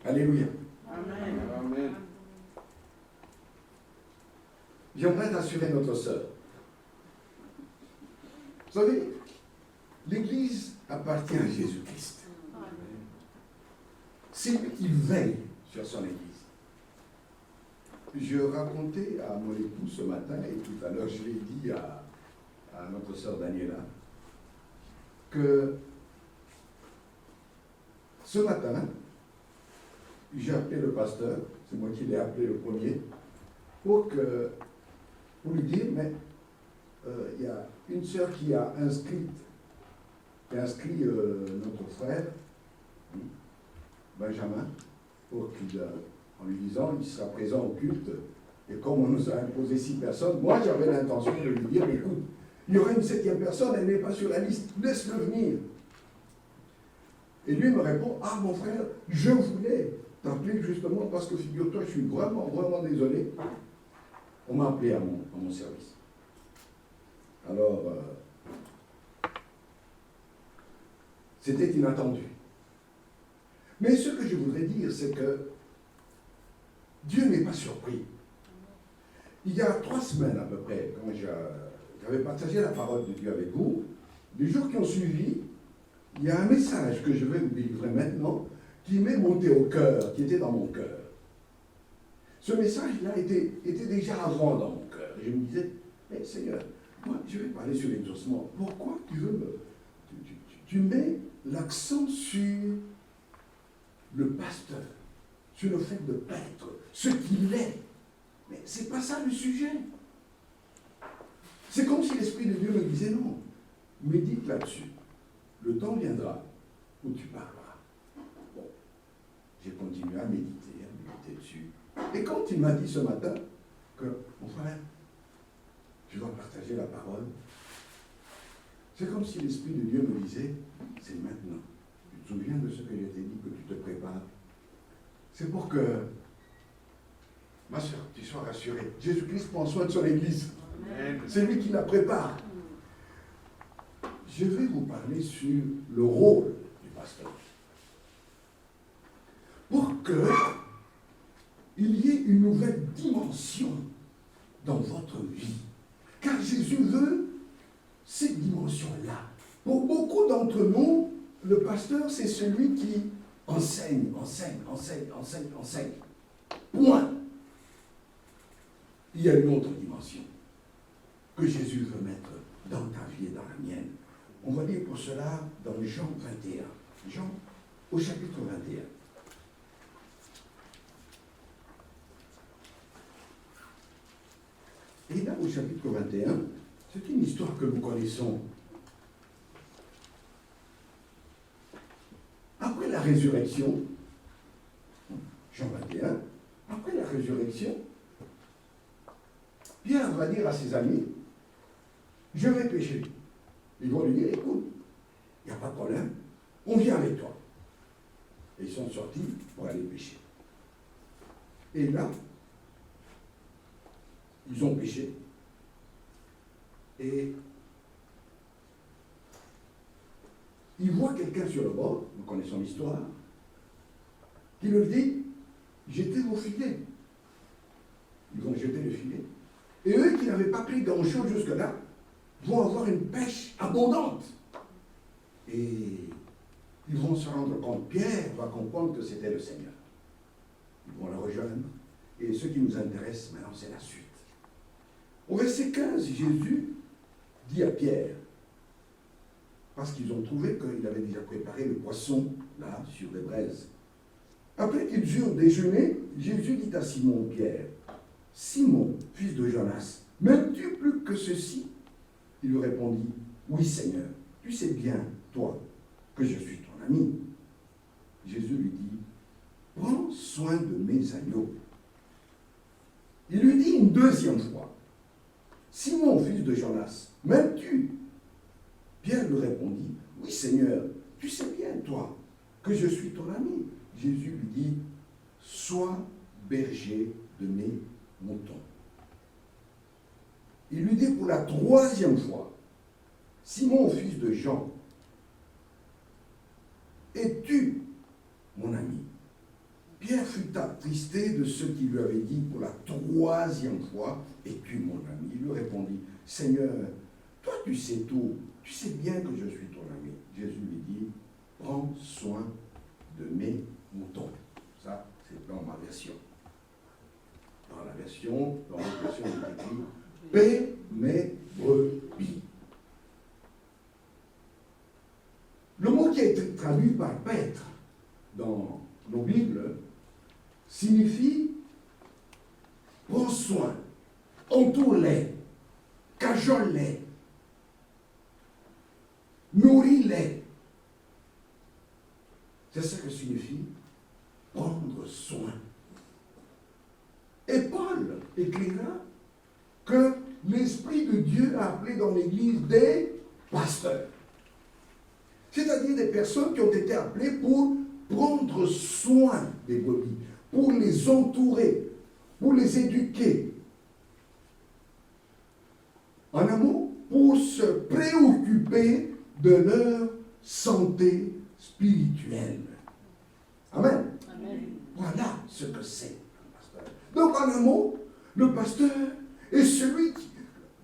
Alléluia. Amen. Amen. J'aimerais rassurer notre sœur. Vous savez, l'Église appartient à Jésus-Christ. C'est lui qui veille sur son Église. Je racontais à mon époux ce matin, et tout à l'heure je l'ai dit à notre sœur Daniela, que ce matin, j'ai appelé le pasteur, c'est moi qui l'ai appelé le premier, pour lui dire, mais il y a une sœur qui a inscrit notre frère, Benjamin, en lui disant, il sera présent au culte, et comme on nous a imposé 6 personnes, moi j'avais l'intention de lui dire, écoute, il y aura une 7e personne, elle n'est pas sur la liste, laisse-le venir. Et lui me répond, ah mon frère, je voulais t'appeler justement parce que figure-toi, je suis vraiment, vraiment désolé. On m'a appelé à mon service. Alors, c'était inattendu. Mais ce que je voudrais dire, c'est que Dieu n'est pas surpris. Il y a 3 semaines à peu près, quand j'avais partagé la parole de Dieu avec vous, les jours qui ont suivi, il y a un message que je vais vous livrer maintenant qui m'est monté au cœur, qui était dans mon cœur. Ce message-là était déjà avant dans mon cœur. Et je me disais, mais Seigneur, moi je vais parler sur l'exaucement. Pourquoi tu mets l'accent sur le pasteur, sur le fait de paître, ce qu'il est? Mais ce n'est pas ça le sujet. C'est comme si l'Esprit de Dieu me disait non, médite là-dessus. Le temps viendra où tu parleras. Bon, j'ai continué à méditer dessus. Et quand il m'a dit ce matin que, mon frère, je dois partager la parole, c'est comme si l'Esprit de Dieu me disait, c'est maintenant. Tu te souviens de ce que je t'ai dit, que tu te prépares? C'est pour que, ma soeur, tu sois rassurée. Jésus-Christ prend soin de son Église. Amen. C'est lui qui la prépare. Je vais vous parler sur le rôle du pasteur. Pour qu'il y ait une nouvelle dimension dans votre vie. Car Jésus veut cette dimension-là. Pour beaucoup d'entre nous, le pasteur, c'est celui qui enseigne. Point. Il y a une autre dimension que Jésus veut mettre dans ta vie et dans la mienne. On va lire pour cela dans Jean 21. Jean, au chapitre 21. Et là, au chapitre 21, c'est une histoire que nous connaissons. Après la résurrection, Jean 21, après la résurrection, Pierre va dire à ses amis, je vais pécher. Ils vont lui dire, écoute, il n'y a pas de problème, on vient avec toi. Et ils sont sortis pour aller pécher. Et là, ils ont péché. Et ils voient quelqu'un sur le bord, nous connaissons l'histoire, qui leur dit, jetez vos filets. Ils vont jeter le filet. Et eux qui n'avaient pas pris grand-chose jusque-là, vont avoir une pêche abondante. Et ils vont se rendre compte, Pierre va comprendre que c'était le Seigneur. Ils vont le rejoindre. Et ce qui nous intéresse maintenant, c'est la suite. Au verset 15, Jésus dit à Pierre, parce qu'ils ont trouvé qu'il avait déjà préparé le poisson, là, sur les braises. Après qu'ils eurent déjeuné, Jésus dit à Simon-Pierre, « Simon, fils de Jonas, m'aimes-tu plus que ceci ?» Il lui répondit, « Oui, Seigneur, tu sais bien, toi, que je suis ton ami. » Jésus lui dit, « Prends soin de mes agneaux. » Il lui dit une 2e fois, « Simon, fils de Jonas, m'aimes-tu » Pierre lui répondit, « Oui, Seigneur, tu sais bien, toi, que je suis ton ami. » Jésus lui dit, « Sois berger de mes moutons. » Il lui dit pour la 3e fois, « Simon, fils de Jean, es-tu mon ami ?» Pierre fut attristé de ce qu'il lui avait dit pour la 3e fois. Es-tu mon ami? Il lui répondit, Seigneur, toi tu sais tout, tu sais bien que je suis ton ami. Jésus lui dit, prends soin de mes moutons. Ça, c'est dans ma version. Dans l'autre version, il est écrit, paie mes brebis. Le mot qui a été traduit par paître dans nos Bibles signifie prends soin, entoure-les, cajole-les, nourris-les. C'est ça que signifie prendre soin. Et Paul écrira que l'Esprit de Dieu a appelé dans l'Église des pasteurs. C'est-à-dire des personnes qui ont été appelées pour prendre soin des brebis, pour les entourer, pour les éduquer. En un mot, pour se préoccuper de leur santé spirituelle. Amen. Amen. Voilà ce que c'est un pasteur. Donc en un mot, le pasteur est celui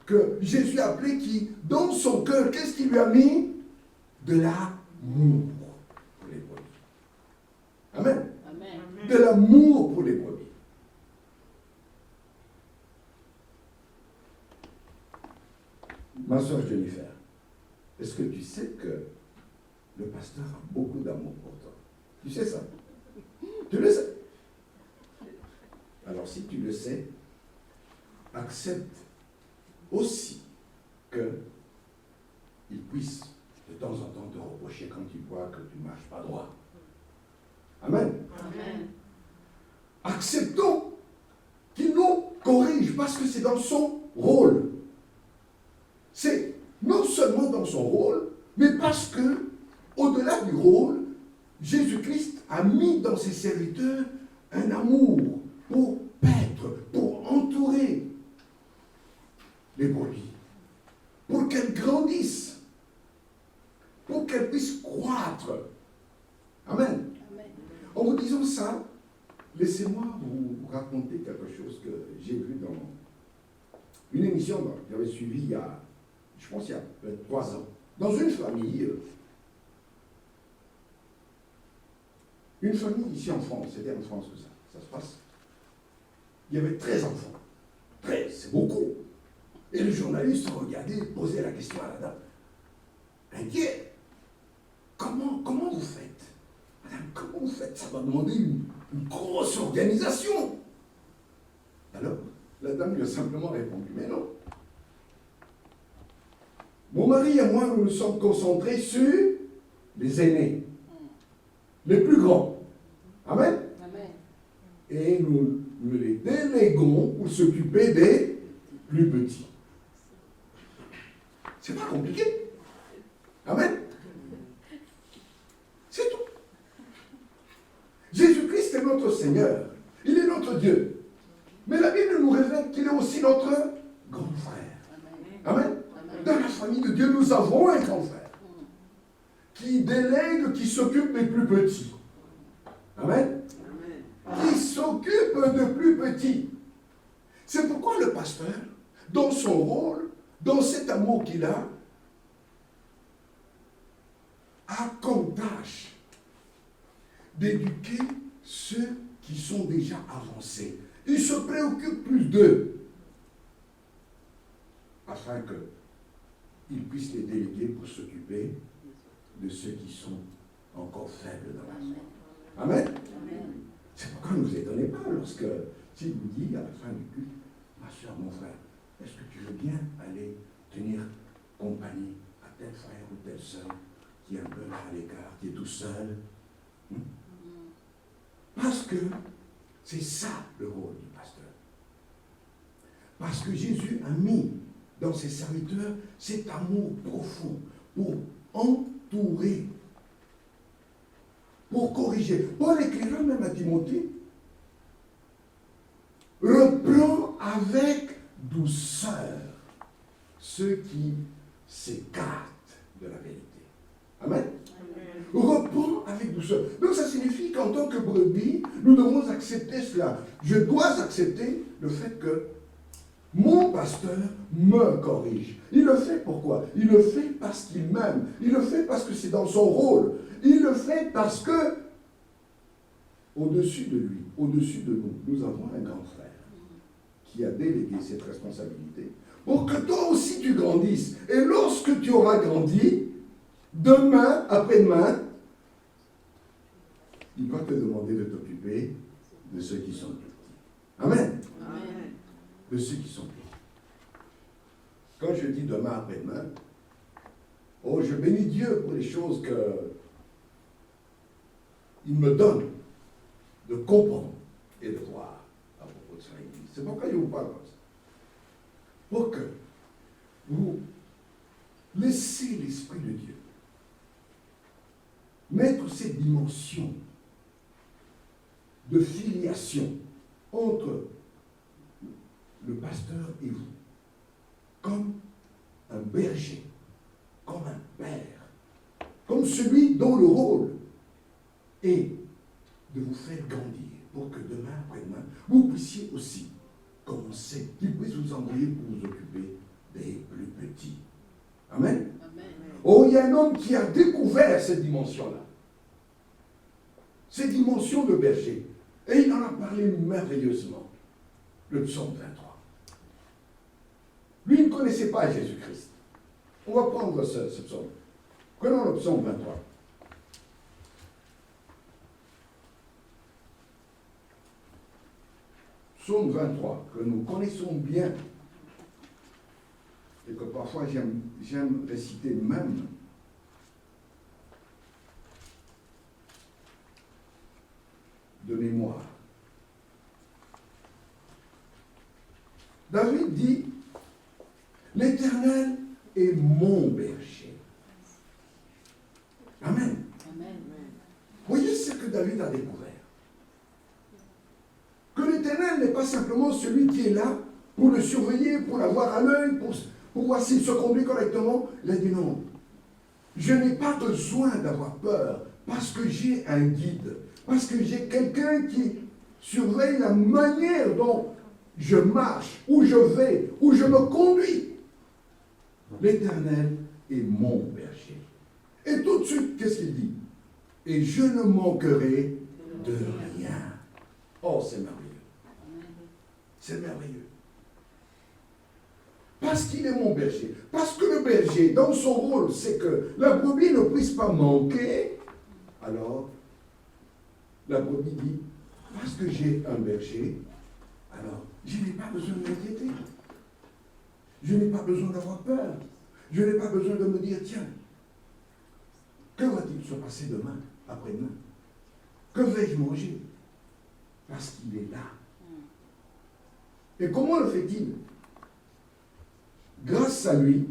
que Jésus a appelé qui, dans son cœur, qu'est-ce qu'il lui a mis? De l'amour pour les brebis. Amen. Amen. De l'amour pour les brebis. Ma soeur Jennifer, est-ce que tu sais que le pasteur a beaucoup d'amour pour toi? Tu sais ça? Tu le sais? Alors si tu le sais, accepte aussi qu'il puisse de temps en temps te reprocher quand tu vois que tu ne marches pas droit. Amen. Amen. Acceptons qu'il nous corrige parce que c'est dans son rôle. C'est non seulement dans son rôle, mais parce que, au-delà du rôle, Jésus-Christ a mis dans ses serviteurs un amour pour paître, pour entourer les brebis, pour qu'elles grandissent, pour qu'elles puissent croître. Amen. Amen. En vous disant ça, laissez-moi vous raconter quelque chose que j'ai vu dans une émission que j'avais suivie il y a, je pense, il y a peut-être 3 ans. Dans une famille ici en France, c'était en France que ça se passe. Il y avait 13 enfants. 13, c'est beaucoup. Et le journaliste regardait, posait la question à la dame. Inquiet. Comment vous faites? Madame, comment vous faites? Ça va demander une grosse organisation. Alors, la dame lui a simplement répondu, mais non. Mon mari et moi, nous nous sommes concentrés sur les aînés, les plus grands. Amen. Amen. Et nous les déléguons pour s'occuper des plus petits. C'est pas compliqué. Amen. C'est tout. Jésus-Christ est notre Seigneur. Il est notre Dieu. Mais la Bible nous révèle qu'il est aussi notre grand frère. Amen. Dans la famille de Dieu, nous avons un grand frère qui délègue, qui s'occupe des plus petits. Amen. Qui s'occupe de plus petits. C'est pourquoi le pasteur, dans son rôle, dans cet amour qu'il a comme tâche d'éduquer ceux qui sont déjà avancés. Il se préoccupe plus d'eux, afin qu'ils puissent les déléguer pour s'occuper de ceux qui sont encore faibles dans la foi. Amen. Amen. C'est pourquoi ne vous étonnez pas lorsque, s'il vous dit à la fin du culte, ma soeur, mon frère, est-ce que tu veux bien aller tenir compagnie à tel frère ou telle soeur qui est un peu là à l'écart, qui est tout seul? Parce que c'est ça le rôle du pasteur. Parce que Jésus a mis dans ses serviteurs cet amour profond pour entourer, pour corriger. Paul écrira même à Timothée, reprends avec douceur ceux qui s'écartent de la vérité. Amen. Reprends avec douceur. Donc ça signifie qu'en tant que brebis, nous devons accepter cela. Je dois accepter le fait que mon pasteur me corrige. Il le fait pourquoi? Il le fait parce qu'il m'aime. Il le fait parce que c'est dans son rôle. Il le fait parce que, au-dessus de lui, au-dessus de nous, nous avons un grand frère qui a délégué cette responsabilité pour que toi aussi tu grandisses. Et lorsque tu auras grandi, demain, après-demain, il va te demander de t'occuper de ceux qui sont petits. Amen. Amen. De ceux qui sont petits. Quand je dis demain, après-demain, oh, je bénis Dieu pour les choses qu'il me donne de comprendre et de voir à propos de son Église. C'est pourquoi je vous parle comme ça. Pour que vous laissez l'Esprit de Dieu mettre cette dimension de filiation entre le pasteur et vous, comme un berger, comme un père, comme celui dont le rôle est de vous faire grandir, pour que demain après-demain, vous puissiez aussi commencer, qu'il puisse vous envoyer pour vous occuper des plus petits. Amen. Amen. Oh, il y a un homme qui a découvert cette dimension-là, cette dimension de berger, et il en a parlé merveilleusement, le psaume 23. Lui, il ne connaissait pas Jésus-Christ. On va prendre ce psaume. Prenons le psaume 23. Psaume 23, que nous connaissons bien, et que parfois j'aime réciter même. De mémoire. David dit, l'Éternel est mon berger. Amen. Amen. Voyez ce que David a découvert. Que l'Éternel n'est pas simplement celui qui est là pour le surveiller, pour l'avoir à l'œil, pour voir s'il se conduit correctement. Il a dit non. Je n'ai pas besoin d'avoir peur parce que j'ai un guide, parce que j'ai quelqu'un qui surveille la manière dont je marche, où je vais, où je me conduis. L'Éternel est mon berger. Et tout de suite, qu'est-ce qu'il dit? Et je ne manquerai de rien. Oh, c'est merveilleux. C'est merveilleux. Parce qu'il est mon berger. Parce que le berger, dans son rôle, c'est que la brebis ne puisse pas manquer. Alors, la brebis dit, parce que j'ai un berger, alors, je n'ai pas besoin de m'inquiéter. Je n'ai pas besoin d'avoir peur. Je n'ai pas besoin de me dire, tiens, que va-t-il se passer demain, après-demain? Que vais-je manger? Parce qu'il est là. Et comment le fait-il? Grâce à lui,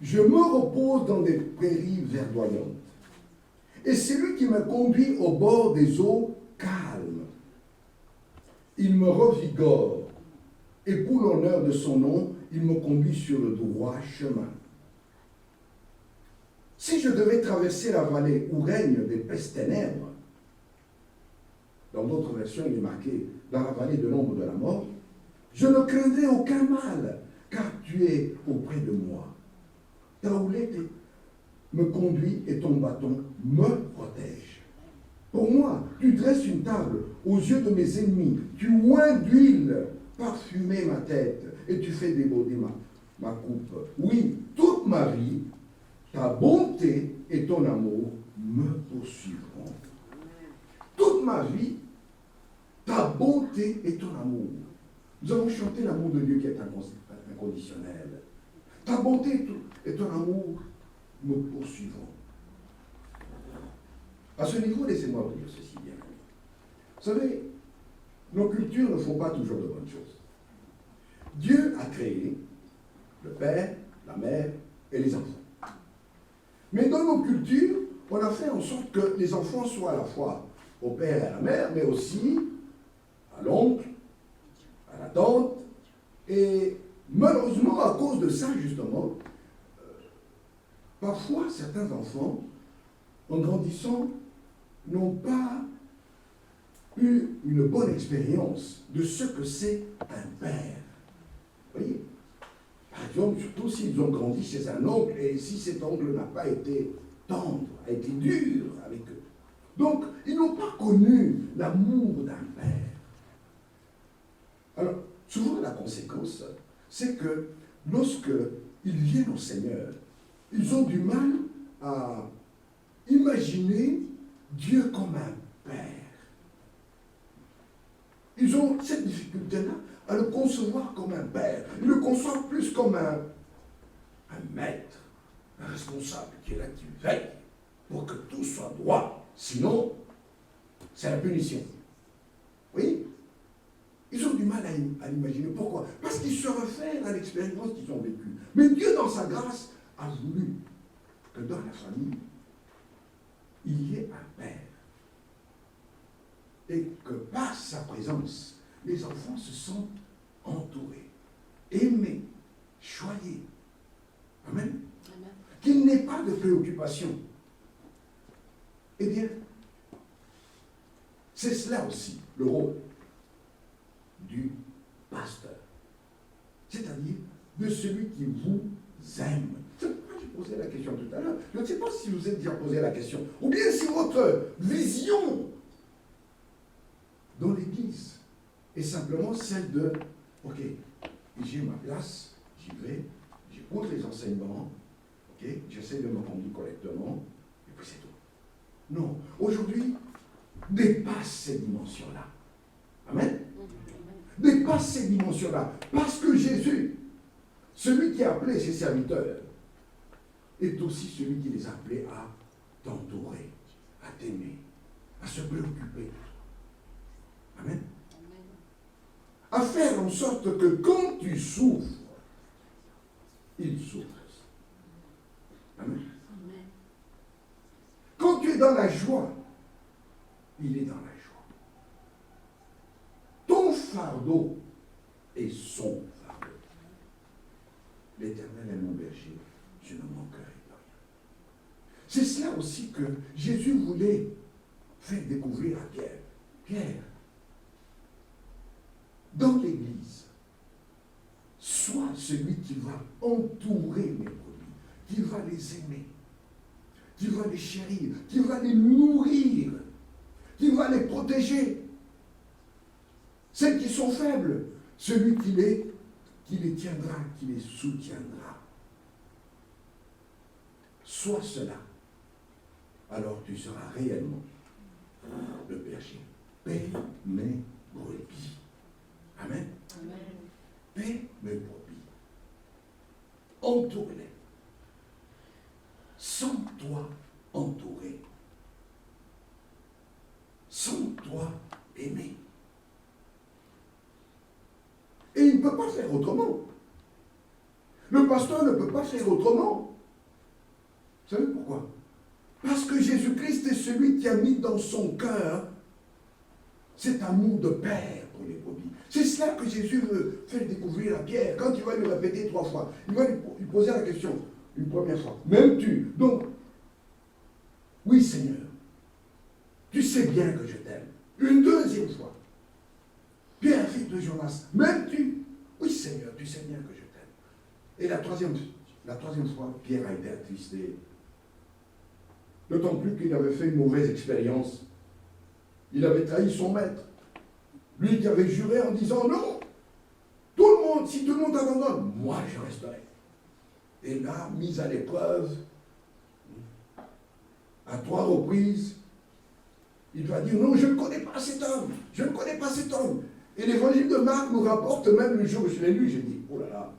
je me repose dans des prairies verdoyantes. Et c'est lui qui m'a conduit au bord des eaux calmes. Il me revigore. Et pour l'honneur de son nom, il me conduit sur le droit chemin. Si je devais traverser la vallée où règnent d'épaisses ténèbres, dans d'autres versions, il est marqué dans la vallée de l'ombre de la mort, je ne craindrai aucun mal, car tu es auprès de moi. Ta houlette me conduit et ton bâton me protège. Pour moi, tu dresses une table aux yeux de mes ennemis, tu oins d'huile parfumer ma tête et tu fais déborder ma coupe. Oui, toute ma vie, ta bonté et ton amour me poursuivront. Toute ma vie, ta bonté et ton amour. Nous avons chanté l'amour de Dieu qui est inconditionnel. Ta bonté et ton amour me poursuivront. À ce niveau, laissez-moi vous dire ceci bien. Vous savez, nos cultures ne font pas toujours de bonnes choses. Dieu a créé le père, la mère et les enfants. Mais dans nos cultures, on a fait en sorte que les enfants soient à la fois au père et à la mère, mais aussi à l'oncle, à la tante. Et malheureusement, à cause de ça, justement, parfois certains enfants, en grandissant, n'ont pas eu une bonne expérience de ce que c'est un père. Vous voyez? Par exemple, surtout s'ils ont grandi chez un oncle et si cet oncle n'a pas été tendre, a été dur avec eux. Donc, ils n'ont pas connu l'amour d'un père. Alors, souvent la conséquence, c'est que lorsque ils viennent au Seigneur, ils ont du mal à imaginer Dieu comme un père. Ils ont cette difficulté-là à le concevoir comme un père. Ils le conçoivent plus comme un maître, un responsable qui est là, qui veille pour que tout soit droit. Sinon, c'est la punition. Oui? Ils ont du mal à l'imaginer. Pourquoi? Parce qu'ils se réfèrent à l'expérience qu'ils ont vécue. Mais Dieu, dans sa grâce, a voulu que dans la famille, il y ait un père. Et que par sa présence, les enfants se sentent entourés, aimés, choyés. Amen. Amen. Qu'il n'ait pas de préoccupation. Eh bien, c'est cela aussi le rôle du pasteur. C'est-à-dire de celui qui vous aime. C'est pourquoi j'ai posé la question tout à l'heure. Je ne sais pas si vous êtes déjà posé la question. Ou bien si votre vision dans l'Église est simplement celle de « Ok, j'ai ma place, j'y vais, j'écoute les enseignements, ok, j'essaie de me conduire correctement, et puis c'est tout. » Non, aujourd'hui, dépasse ces dimensions-là. Amen. Dépasse ces dimensions-là. Parce que Jésus, celui qui a appelé ses serviteurs, est aussi celui qui les a appelés à t'entourer, à t'aimer, à se préoccuper. Amen. À faire en sorte que quand tu souffres, il souffre. Amen. Quand tu es dans la joie, il est dans la joie. Ton fardeau est son fardeau. L'Éternel est mon berger, je ne manquerai de rien. C'est cela aussi que Jésus voulait faire découvrir à Pierre. Pierre, dans l'Église, sois celui qui va entourer mes brebis, qui va les aimer, qui va les chérir, qui va les nourrir, qui va les protéger. Celles qui sont faibles, celui qui les tiendra, qui les soutiendra. Sois cela. Alors tu seras réellement le berger. Paie mes brebis. Amen. Amen. Paie mes brebis. Entoure-les. Sens-toi entouré. Sens-toi aimé. Et il ne peut pas faire autrement. Le pasteur ne peut pas faire autrement. Vous savez pourquoi? Parce que Jésus-Christ est celui qui a mis dans son cœur cet amour de père pour les brebis. C'est cela que Jésus veut faire découvrir à Pierre. Quand il va lui répéter 3 fois, il va lui poser la question une première fois. M'aimes-tu? Donc, oui Seigneur, tu sais bien que je t'aime. Une deuxième fois. Pierre, fils de Jonas, m'aimes-tu? Oui Seigneur, tu sais bien que je t'aime. Et la troisième fois, Pierre a été attristé. D'autant plus qu'il avait fait une mauvaise expérience. Il avait trahi son maître. Lui qui avait juré en disant non, si tout le monde abandonne, moi je resterai. Et là, mis à l'épreuve, à 3 reprises, il va dire non, je ne connais pas cet homme, je ne connais pas cet homme. Et l'évangile de Marc nous rapporte, même le jour où je l'ai lu, j'ai dit, oh là là.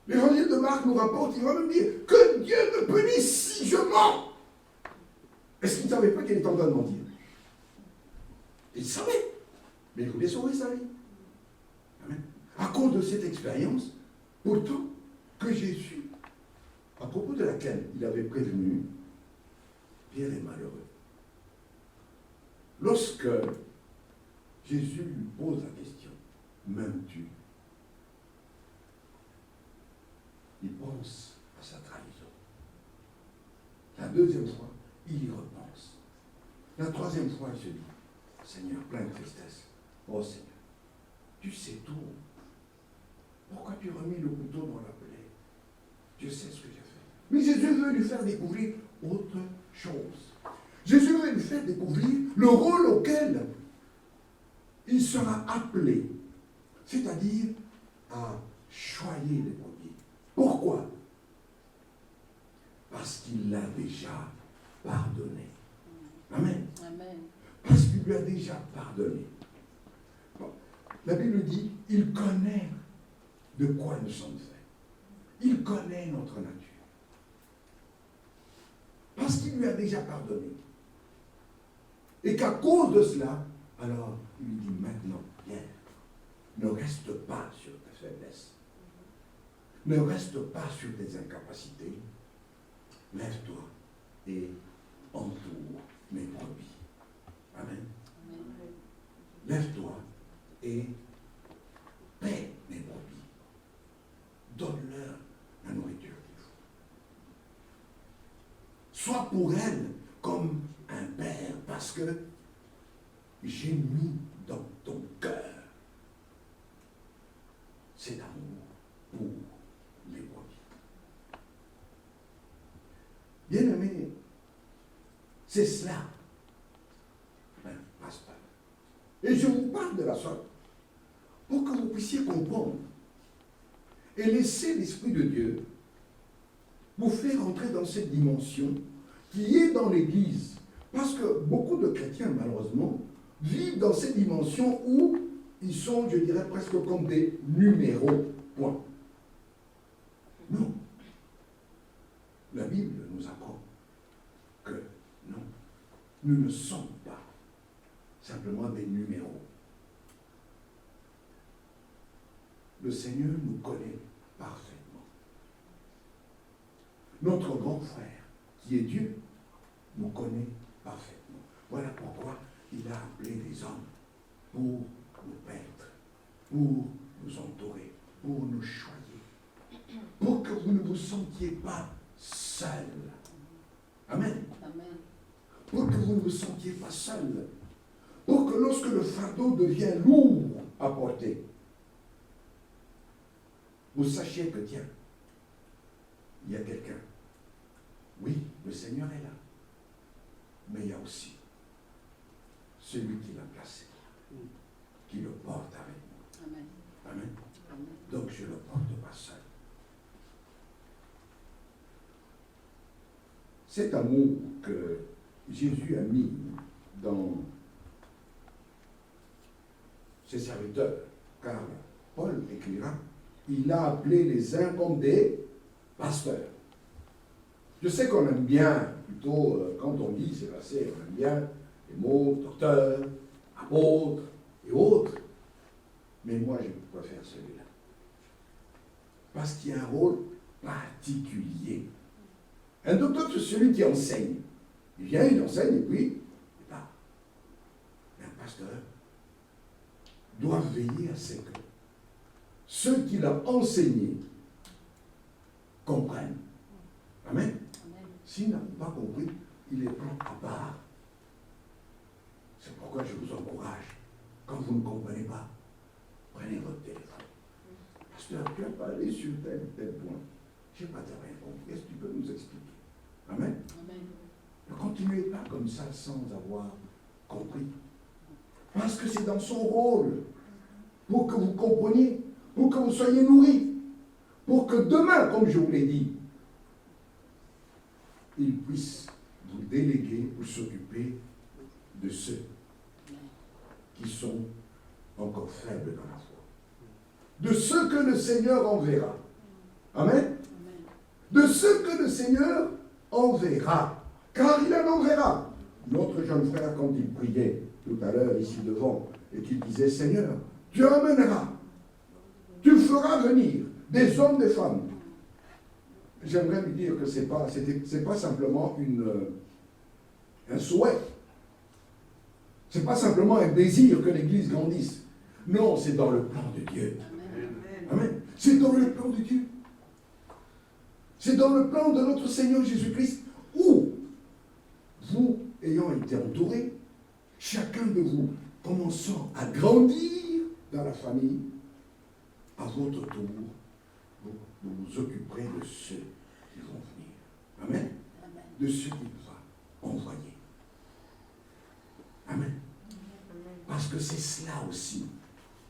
L'évangile de Marc nous rapporte, il va même dire que Dieu me punisse si je mens. Est-ce qu'il ne savait pas qu'il était en train de mentir? Il savait, mais il voulait sauver sa vie. Amen. À cause de cette expérience, pourtant, que Jésus, à propos de laquelle il avait prévenu, Pierre est malheureux. Lorsque Jésus lui pose la question, m'aimes-tu? Il pense à sa trahison. La deuxième fois, il y repense. La troisième fois, il se dit, Seigneur, plein de tristesse. Oh Seigneur, tu sais tout. Pourquoi tu as remis le couteau dans la plaie? Je sais ce que j'ai fait. Mais Jésus veut lui faire découvrir autre chose. Jésus veut lui faire découvrir le rôle auquel il sera appelé, c'est-à-dire à choyer les brebis. Pourquoi? Parce qu'il l'a déjà pardonné. Amen. Amen. Parce qu'il lui a déjà pardonné. Bon. La Bible dit, il connaît de quoi nous sommes faits. Il connaît notre nature. Parce qu'il lui a déjà pardonné. Et qu'à cause de cela, alors, il lui dit maintenant, Pierre, ne reste pas sur tes faiblesses. Ne reste pas sur tes incapacités. Lève-toi et entoure mes brebis. Amen. Amen. Lève-toi et paie mes brebis. Donne-leur la nourriture qu'il faut. Sois pour elles comme un père, parce que j'ai mis dans ton cœur cet amour pour les brebis. Bien-aimés, c'est cela, pasteur. Et je vous parle de la sorte pour que vous puissiez comprendre et laisser l'Esprit de Dieu vous faire entrer dans cette dimension qui est dans l'Église. Parce que beaucoup de chrétiens, malheureusement, vivent dans cette dimension où ils sont, je dirais, presque comme des numéros. Point. Non. La Bible nous apprend que non, nous ne sommes pas simplement des numéros. Le Seigneur nous connaît parfaitement. Notre grand frère, qui est Dieu, nous connaît parfaitement. Voilà pourquoi il a appelé les hommes pour nous paître, pour nous entourer, pour nous choyer, pour que vous ne vous sentiez pas seul. Amen. Amen. Pour que vous ne vous sentiez pas seul. Pour que lorsque le fardeau devient lourd à porter, vous sachiez que, tiens, il y a quelqu'un. Oui, le Seigneur est là. Mais il y a aussi celui qui l'a placé, qui le porte avec moi. Amen. Amen. Amen. Donc je ne le porte pas seul. Cet amour que Jésus a mis dans ses serviteurs, car Paul écrira, il a appelé les uns comme des pasteurs. Je sais qu'on aime bien, plutôt, quand on dit ces versets, on aime bien les mots docteur, apôtre et autres. Mais moi, je préfère celui-là. Parce qu'il y a un rôle particulier. Un docteur, c'est celui qui enseigne. Il vient, il enseigne, et puis, il part. Mais un pasteur doit veiller à ce que ceux qu'il a enseignés comprennent. Amen. Amen. S'ils n'ont pas compris, il les prend à part. C'est pourquoi je vous encourage, quand vous ne comprenez pas, prenez votre téléphone. Pasteur, tu n'as pas allé sur tel point. Je n'ai pas rien compris. Est-ce que tu peux nous expliquer? Amen. Amen. Ne continuez pas comme ça sans avoir compris. Parce que c'est dans son rôle, pour que vous compreniez, pour que vous soyez nourris, pour que demain, comme je vous l'ai dit, il puisse vous déléguer pour s'occuper de ceux qui sont encore faibles dans la foi. De ceux que le Seigneur enverra. Amen. Amen. De ceux que le Seigneur enverra. Car il en enverra. Notre jeune frère, quand il priait tout à l'heure ici devant, et qu'il disait, Seigneur, tu amèneras, tu feras venir des hommes, des femmes. J'aimerais lui dire que ce n'est pas simplement un souhait. Ce n'est pas simplement un désir que l'Église grandisse. Non, c'est dans le plan de Dieu. Amen. Amen. C'est dans le plan de Dieu. C'est dans le plan de notre Seigneur Jésus-Christ où, vous ayant été entourés, chacun de vous, commençant à grandir dans la famille, à votre tour, vous vous occuperez de ceux qui vont venir. Amen. Amen. De ceux qu'il va envoyer. Amen. Parce que c'est cela aussi,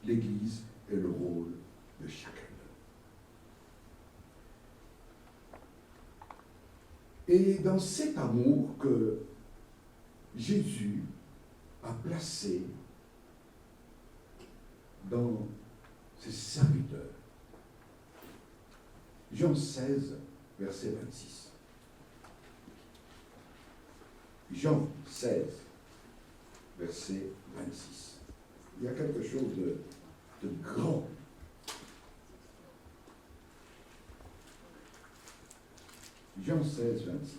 l'Église et le rôle de chacun d'eux. Et dans cet amour que Jésus a placé dans ses serviteurs, Jean 16, verset 26. Jean 16, verset 26. Il y a quelque chose de grand. Jean 16, 26.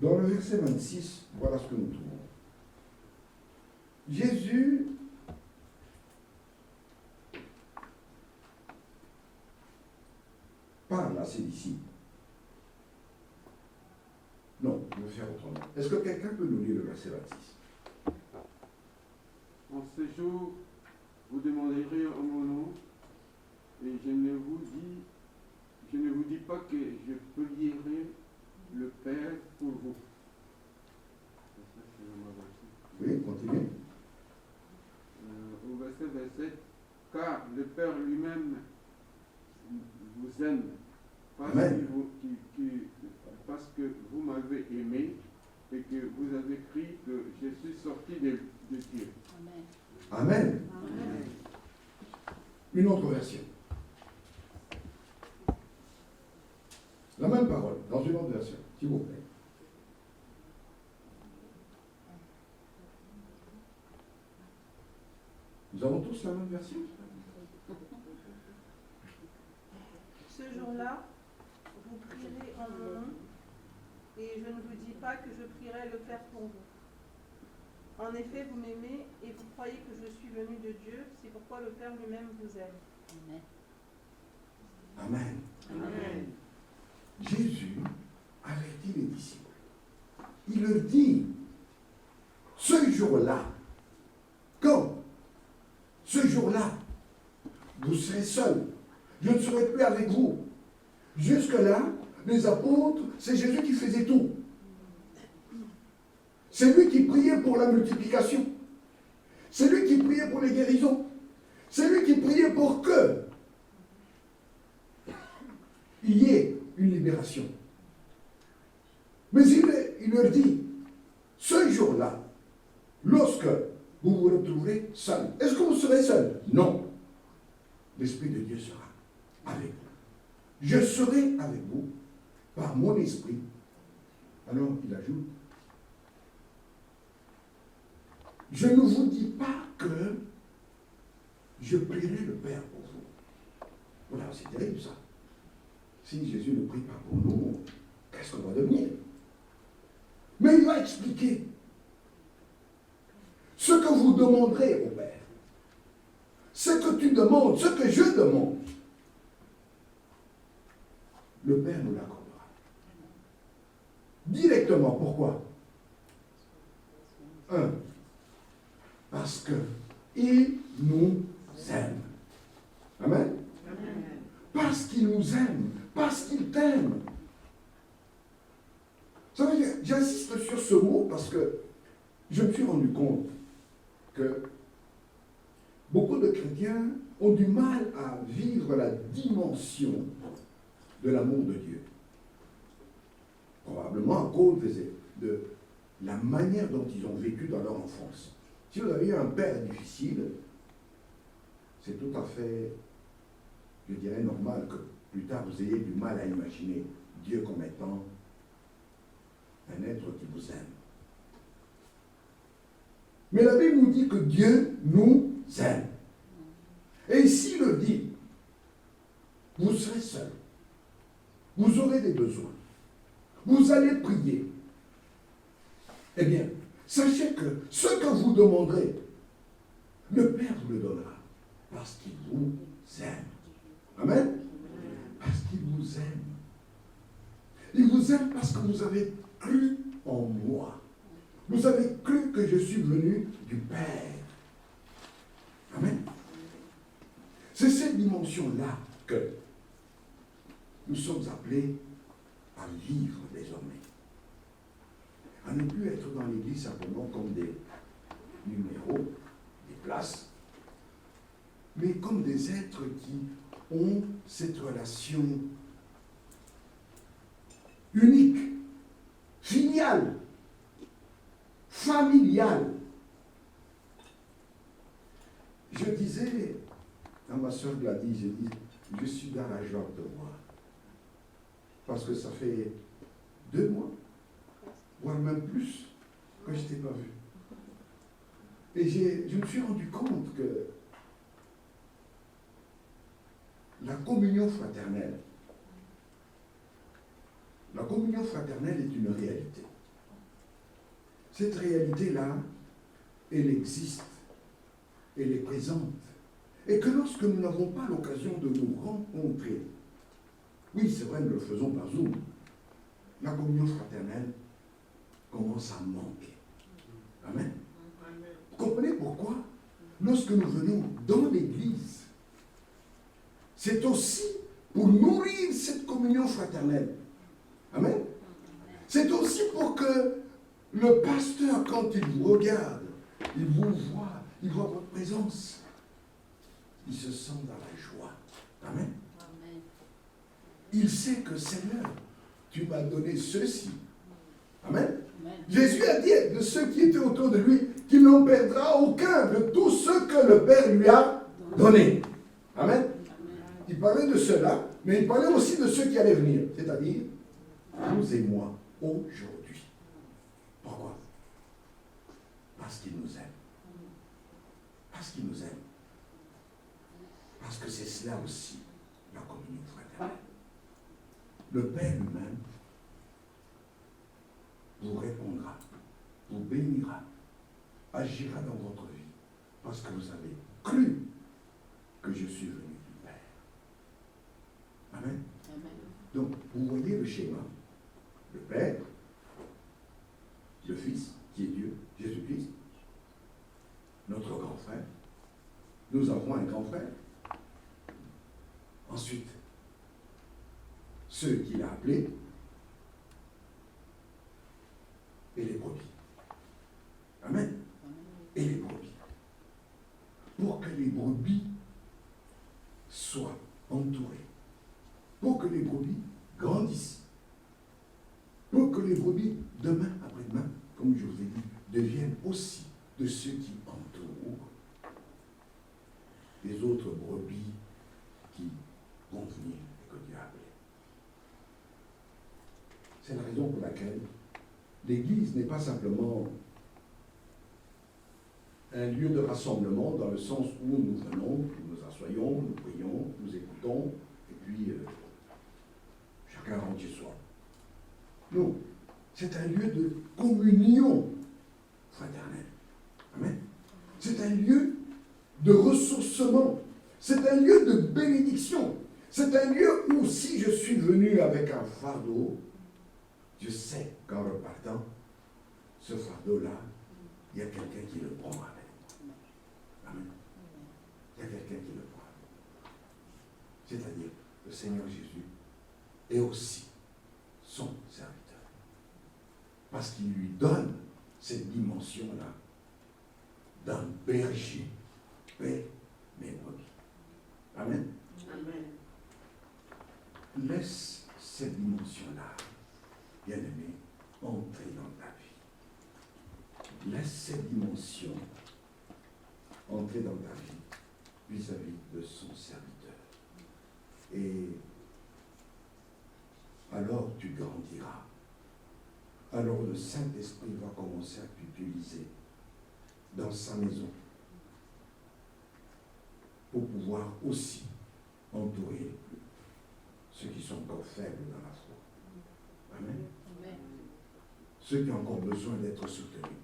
Dans le verset 26, voilà ce que nous trouvons. Jésus parle à ses disciples. Non, je vais faire autrement. Est-ce que quelqu'un peut nous lire le verset 26? En ce jour, vous demanderez en mon nom, et je ne vous dis pas que je prierai le Père pour vous. Oui, continuez. Au verset 27, car le Père lui-même vous aime, parce que vous m'avez aimé et que vous avez cru que je suis sorti de Dieu. Amen. Amen. Amen. Une autre version. La même parole, dans une autre version, s'il vous plaît. Nous avons tous la même version? Ce jour-là, vous prierez en mon nom, et je ne vous dis pas que je prierai le Père pour vous. En effet, vous m'aimez et vous croyez que je suis venu de Dieu, c'est pourquoi le Père lui-même vous aime. Amen. Amen. Amen. Jésus avertit les disciples. Il leur dit, ce jour-là, quand ce jour-là, vous serez seuls, je ne serai plus avec vous. Jusque-là, les apôtres, c'est Jésus qui faisait tout. C'est lui qui priait pour la multiplication. C'est lui qui priait pour les guérisons. C'est lui qui priait pour que il y ait une libération. Mais il leur dit, ce jour-là, lorsque vous vous retrouverez seul, est-ce que vous serez seul? Non. L'Esprit de Dieu sera avec vous. Je serai avec vous par mon esprit. Alors il ajoute, je ne vous dis pas que je prierai le Père pour vous. Voilà, c'est terrible ça. Si Jésus ne prie pas pour nous, qu'est-ce qu'on va devenir? Mais il va expliquer ce que vous demanderez au Père. Ce que tu demandes, ce que je demande, le Père nous l'accordera. Directement, pourquoi? Parce qu'il nous aime. Amen? Amen. Parce qu'il nous aime, parce qu'il t'aime. Vous savez, j'insiste sur ce mot parce que je me suis rendu compte que beaucoup de chrétiens ont du mal à vivre la dimension de l'amour de Dieu. Probablement à cause de la manière dont ils ont vécu dans leur enfance. Si vous avez eu un père difficile, c'est tout à fait, je dirais, normal que plus tard vous ayez du mal à imaginer Dieu comme étant un être qui vous aime. Mais la Bible nous dit que Dieu nous aime. Et ici, il le dit, vous serez seuls. Vous aurez des besoins. Vous allez prier. Eh bien, Sachez que ce que vous demanderez, le Père vous le donnera parce qu'il vous aime. Amen. Parce qu'il vous aime. Il vous aime parce que vous avez cru en moi. Vous avez cru que je suis venu du Père. Amen. C'est cette dimension-là que nous sommes appelés à vivre désormais. À ne plus être dans l'Église simplement comme des numéros, des places, mais comme des êtres qui ont cette relation unique, filiale, familiale. Je disais à ma soeur Gladys, je suis dans la joie de voir. Parce que ça fait 2 mois, voire même plus, que je ne t'ai pas vu. Et je me suis rendu compte que la communion fraternelle est une réalité. Cette réalité-là, elle existe, elle est présente. Et que lorsque nous n'avons pas l'occasion de nous rencontrer, oui, c'est vrai, nous le faisons par Zoom, la communion fraternelle commence à manquer. Amen. Vous comprenez pourquoi? Lorsque nous venons dans l'Église, c'est aussi pour nourrir cette communion fraternelle. Amen. C'est aussi pour que le pasteur, quand il vous regarde, il vous voit, il voit votre présence, il se sent dans la joie. Amen. Il sait que Seigneur, tu m'as donné ceci. Amen. Amen. Jésus a dit de ceux qui étaient autour de lui qu'il n'en perdra aucun de tout ce que le Père lui a donné. Amen. Amen. Il parlait de cela, mais il parlait aussi de ceux qui allaient venir, c'est-à-dire vous et moi aujourd'hui. Pourquoi? Parce qu'il nous aime. Parce qu'il nous aime. Parce que c'est cela aussi, la communion fraternelle. Le Père lui-même vous répondra, vous bénira, agira dans votre vie, parce que vous avez cru que je suis venu du Père. Amen. Amen. Donc, vous voyez le schéma. Le Père, le Fils, qui est Dieu, Jésus-Christ, notre grand frère. Nous avons un grand frère. Ensuite, ceux qu'il a appelés et les brebis. Amen. Et les brebis. Pour que les brebis soient entourées. Pour que les brebis grandissent. Pour que les brebis, demain, après-demain, comme je vous ai dit, deviennent aussi de ceux qui entourent les autres brebis qui vont venir et que Dieu a appelé. C'est la raison pour laquelle l'Église n'est pas simplement un lieu de rassemblement dans le sens où nous venons, nous nous assoyons, nous prions, nous écoutons, et puis chacun rentre chez soi. Non, c'est un lieu de communion fraternelle. Amen. C'est un lieu de ressourcement. C'est un lieu de bénédiction. C'est un lieu où si je suis venu avec un fardeau, je sais qu'en repartant, ce fardeau-là, il y a quelqu'un qui le prend avec moi. Amen. Il y a quelqu'un qui le prend avec moi. C'est-à-dire, le Seigneur Jésus est aussi son serviteur. Parce qu'il lui donne cette dimension-là d'un berger. Paix mes brebis. Amen. Amen. Laisse cette dimension-là, bien-aimé, entrer dans ta vie. Laisse cette dimension entrer dans ta vie vis-à-vis de son serviteur. Et alors tu grandiras. Alors le Saint-Esprit va commencer à t'utiliser dans sa maison pour pouvoir aussi entourer ceux qui sont encore faibles dans la foi. Amen. Amen. Ceux qui ont encore besoin d'être soutenus.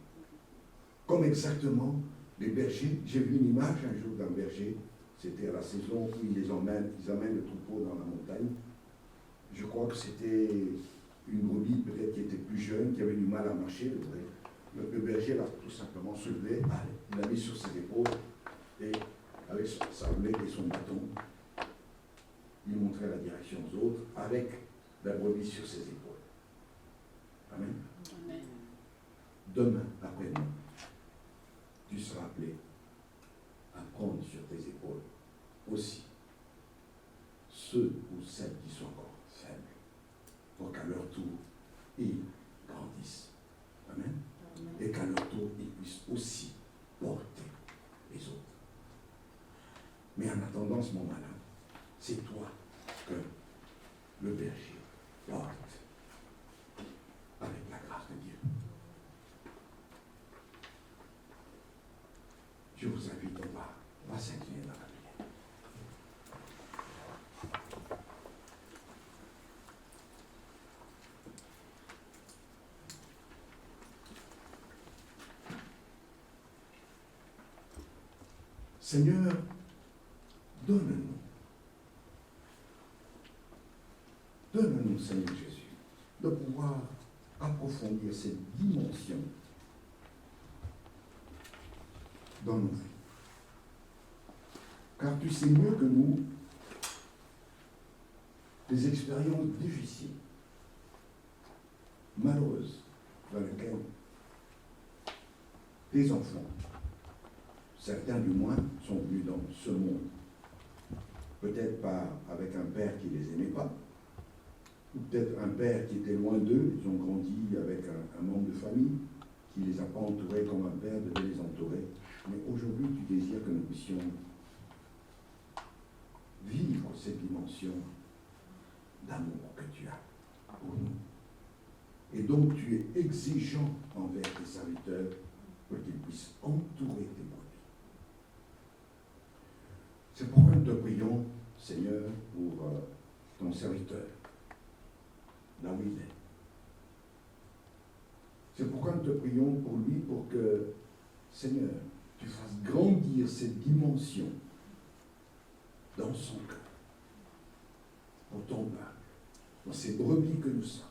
comme exactement les bergers. J'ai vu une image un jour d'un berger, c'était à la saison où ils amènent le troupeau dans la montagne. Je crois que c'était une brebis peut-être qui était plus jeune, qui avait du mal à marcher. Le berger l'a tout simplement soulevé, il l'a mis sur ses épaules et avec sa houlette et son bâton, il montrait la direction aux autres avec la brebis sur ses épaules. Amen. Amen. Demain, après-demain, tu seras appelé à prendre sur tes épaules aussi ceux ou celles qui sont encore faibles, pour qu'à leur tour, ils grandissent. Amen. Et qu'à leur tour, ils puissent aussi porter les autres. Mais en attendant ce moment-là, c'est toi que le berger porte avec la grâce de Dieu. Je vous invite, on va s'incliner dans la prière. Seigneur, donne-nous, Seigneur Jésus, de pouvoir approfondir cette dimension dans nos vies. Car tu sais mieux que nous les expériences difficiles, malheureuses, dans lesquelles tes enfants, certains du moins, sont venus dans ce monde. Peut-être pas avec un père qui les aimait pas, ou peut-être un père qui était loin d'eux, ils ont grandi avec un membre de famille qui ne les a pas entourés comme un père devait les entourer. Mais aujourd'hui, tu désires que nous puissions vivre cette dimension d'amour que tu as pour nous. Et donc, tu es exigeant envers tes serviteurs pour qu'ils puissent entourer tes brebis. C'est pourquoi nous te prions, Seigneur, pour ton serviteur, là où il est. C'est pourquoi nous te prions pour lui, pour que, Seigneur, tu fasses grandir cette dimension dans son cœur, pour ton peuple, dans ces brebis que nous sommes.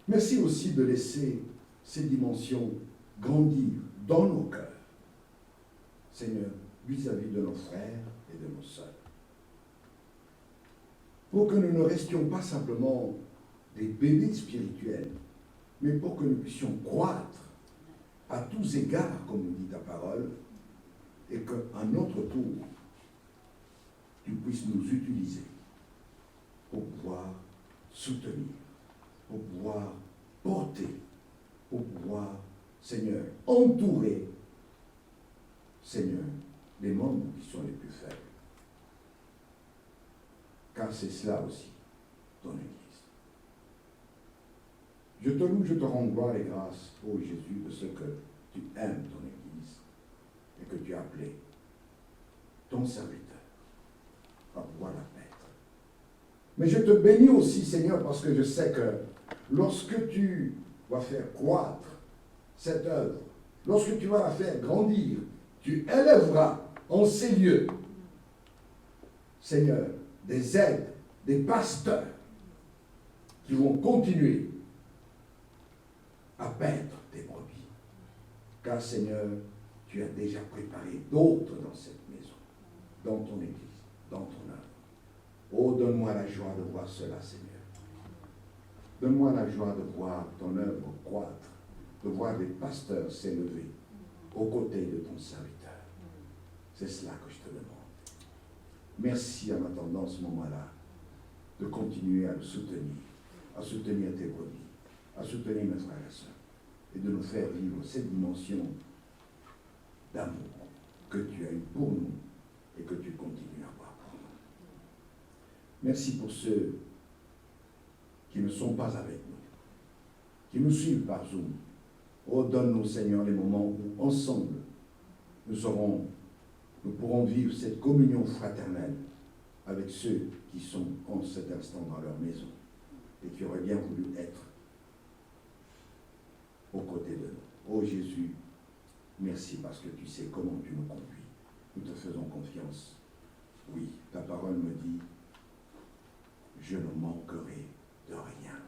Merci aussi de laisser ces dimensions grandir dans nos cœurs, Seigneur, vis-à-vis de nos frères et de nos sœurs. Pour que nous ne restions pas simplement des bébés spirituels, mais pour que nous puissions croître à tous égards, comme nous dit ta parole, et qu'à notre tour, tu puisses nous utiliser pour pouvoir soutenir, pour pouvoir porter, pour pouvoir, Seigneur, entourer, Seigneur, les membres qui sont les plus faibles. Car c'est cela aussi, ton Église. Je te loue, je te rends gloire et grâce, ô Jésus, de ce que tu aimes ton Église et que tu as appelé ton serviteur à pouvoir la paître. Mais je te bénis aussi, Seigneur, parce que je sais que lorsque tu vas faire croître cette œuvre, lorsque tu vas la faire grandir, tu élèveras en ces lieux, Seigneur, des aides, des pasteurs qui vont continuer à paître tes brebis. Car, Seigneur, tu as déjà préparé d'autres dans cette maison, dans ton Église, dans ton œuvre. Oh, donne-moi la joie de voir cela, Seigneur. Donne-moi la joie de voir ton œuvre croître, de voir des pasteurs s'élever aux côtés de ton serviteur. C'est cela que je te demande. Merci en attendant ce moment-là de continuer à le soutenir, à soutenir tes brebis, à soutenir mes frères et sœurs, et de nous faire vivre cette dimension d'amour que tu as eu pour nous et que tu continues à avoir pour nous. Merci pour ceux qui ne sont pas avec nous, qui nous suivent par Zoom. Oh, donne-nous, Seigneur, les moments où, ensemble, nous pourrons vivre cette communion fraternelle avec ceux qui sont en cet instant dans leur maison et qui auraient bien voulu être aux Oh Jésus, merci parce que tu sais comment tu nous conduis. Nous te faisons confiance. Oui, ta parole me dit, je ne manquerai de rien,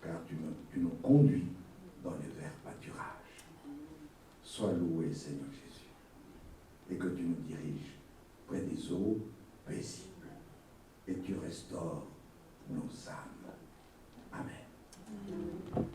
car tu nous conduis dans les verts pâturages. Sois loué, Seigneur Jésus, et que tu nous diriges près des eaux paisibles, et tu restaures nos âmes. Amen.